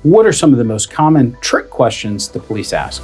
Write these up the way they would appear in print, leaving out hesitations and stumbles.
What are some of the most common trick questions the police ask?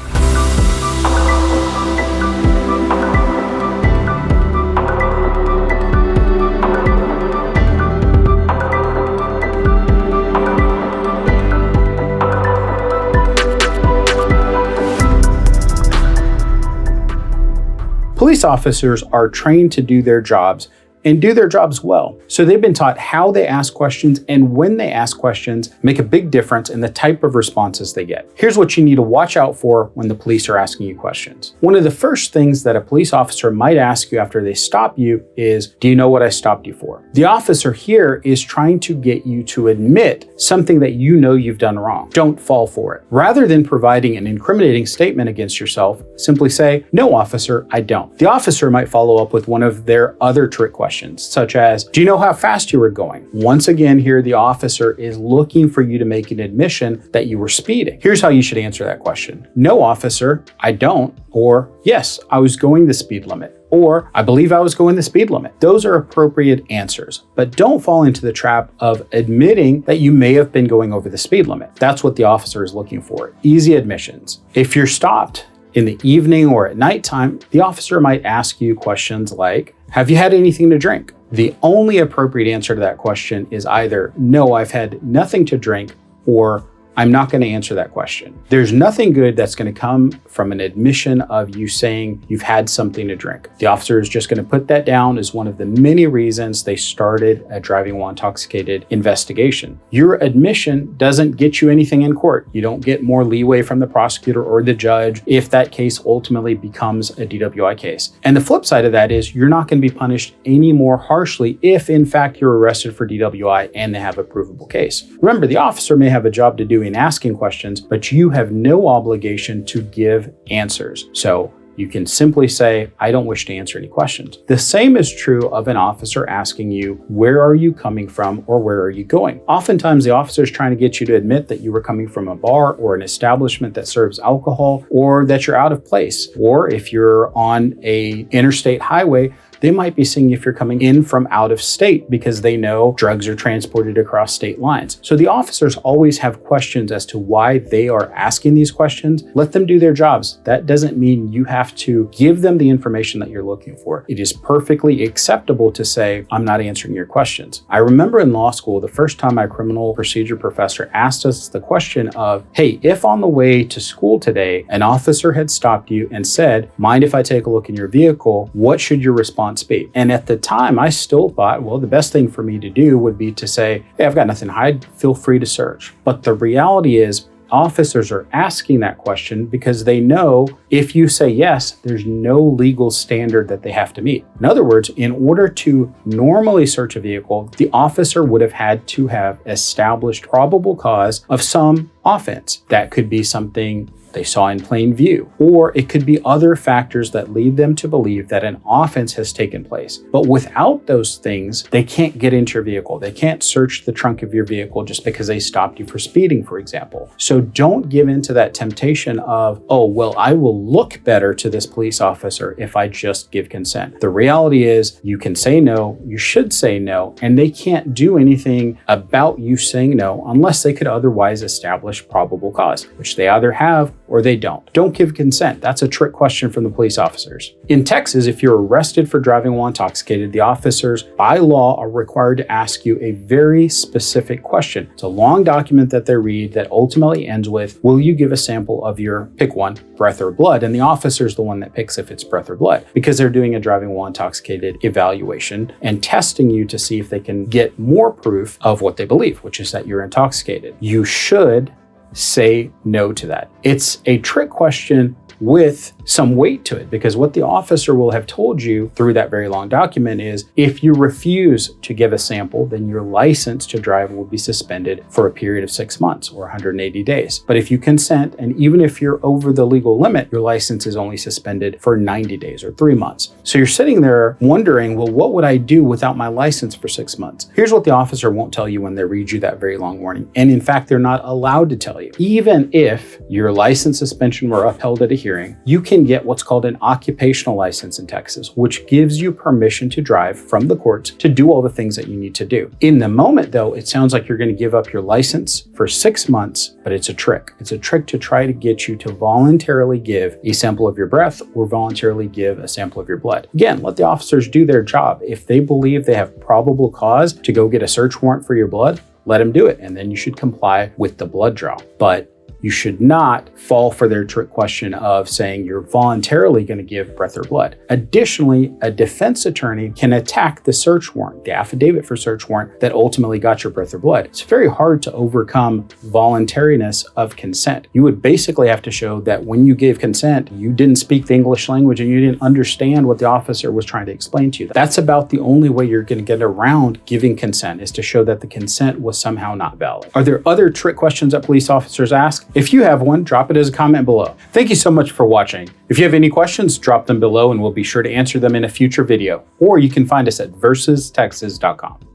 Police officers are trained to do their jobs and do their jobs well. So they've been taught how they ask questions, and when they ask questions make a big difference in the type of responses they get. Here's what you need to watch out for when the police are asking you questions. One of the first things that a police officer might ask you after they stop you is, do you know what I stopped you for? The officer here is trying to get you to admit something that you know you've done wrong. Don't fall for it. Rather than providing an incriminating statement against yourself, simply say, no, officer, I don't. The officer might follow up with one of their other trick questions, such as, do you know how fast you were going? Once again, here the officer is looking for you to make an admission that you were speeding. Here's how you should answer that question. No, officer, I don't. Or, yes, I was going the speed limit. Or, I believe I was going the speed limit. Those are appropriate answers, but don't fall into the trap of admitting that you may have been going over the speed limit. That's what the officer is looking for. Easy admissions. If you're stopped in the evening or at nighttime, the officer might ask you questions like, have you had anything to drink? The only appropriate answer to that question is either, no, I've had nothing to drink, or I'm not going to answer that question. There's nothing good that's going to come from an admission of you saying you've had something to drink. The officer is just going to put that down as one of the many reasons they started a driving while intoxicated investigation. Your admission doesn't get you anything in court. You don't get more leeway from the prosecutor or the judge if that case ultimately becomes a DWI case. And the flip side of that is you're not going to be punished any more harshly if in fact you're arrested for DWI and they have a provable case. Remember, the officer may have a job to do in asking questions, but you have no obligation to give answers. So you can simply say, I don't wish to answer any questions. The same is true of an officer asking you, where are you coming from or where are you going? Oftentimes the officer is trying to get you to admit that you were coming from a bar or an establishment that serves alcohol, or that you're out of place. Or if you're on a interstate highway, they might be seeing if you're coming in from out of state because they know drugs are transported across state lines. So the officers always have questions as to why they are asking these questions. Let them do their jobs. That doesn't mean you have to give them the information that you're looking for. It is perfectly acceptable to say, I'm not answering your questions. I remember in law school, the first time my criminal procedure professor asked us the question of, hey, if on the way to school today, an officer had stopped you and said, mind if I take a look in your vehicle, what should your response be? And at the time, I still thought, well, the best thing for me to do would be to say, hey, I've got nothing to hide, feel free to search. But the reality is, officers are asking that question because they know if you say yes, there's no legal standard that they have to meet. In other words, in order to normally search a vehicle, the officer would have had to have established probable cause of some offense. That could be something they saw in plain view, or it could be other factors that lead them to believe that an offense has taken place. But without those things, they can't get into your vehicle. They can't search the trunk of your vehicle just because they stopped you for speeding, for example. So don't give in to that temptation of, oh, well, I will look better to this police officer if I just give consent. The reality is you can say no, you should say no, and they can't do anything about you saying no unless they could otherwise establish probable cause, which they either have or they don't. Don't give consent. That's a trick question from the police officers. In Texas, if you're arrested for driving while intoxicated, the officers by law are required to ask you a very specific question. It's a long document that they read that ultimately ends with, will you give a sample of your, pick one, breath or blood? And the officer is the one that picks if it's breath or blood, because they're doing a driving while intoxicated evaluation and testing you to see if they can get more proof of what they believe, which is that you're intoxicated. You should say no to that. It's a trick question with some weight to it, because what the officer will have told you through that very long document is if you refuse to give a sample, then your license to drive will be suspended for a period of 6 months or 180 days. But if you consent, and even if you're over the legal limit, your license is only suspended for 90 days or 3 months. So you're sitting there wondering, well, what would I do without my license for 6 months? Here's what the officer won't tell you when they read you that very long warning. And in fact, they're not allowed to tell you. Even if your license suspension were upheld at a hearing, you can get what's called an occupational license in Texas, which gives you permission to drive from the courts to do all the things that you need to do. In the moment, though, it sounds like you're going to give up your license for 6 months, but it's a trick. It's a trick to try to get you to voluntarily give a sample of your breath or voluntarily give a sample of your blood. Again, let the officers do their job. If they believe they have probable cause to go get a search warrant for your blood, let them do it, and then you should comply with the blood draw. But you should not fall for their trick question of saying you're voluntarily going to give breath or blood. Additionally, a defense attorney can attack the search warrant, the affidavit for search warrant that ultimately got your breath or blood. It's very hard to overcome voluntariness of consent. You would basically have to show that when you gave consent, you didn't speak the English language and you didn't understand what the officer was trying to explain to you. That's about the only way you're going to get around giving consent, is to show that the consent was somehow not valid. Are there other trick questions that police officers ask? If you have one, drop it as a comment below. Thank you so much for watching. If you have any questions, drop them below and we'll be sure to answer them in a future video. Or you can find us at versustexas.com.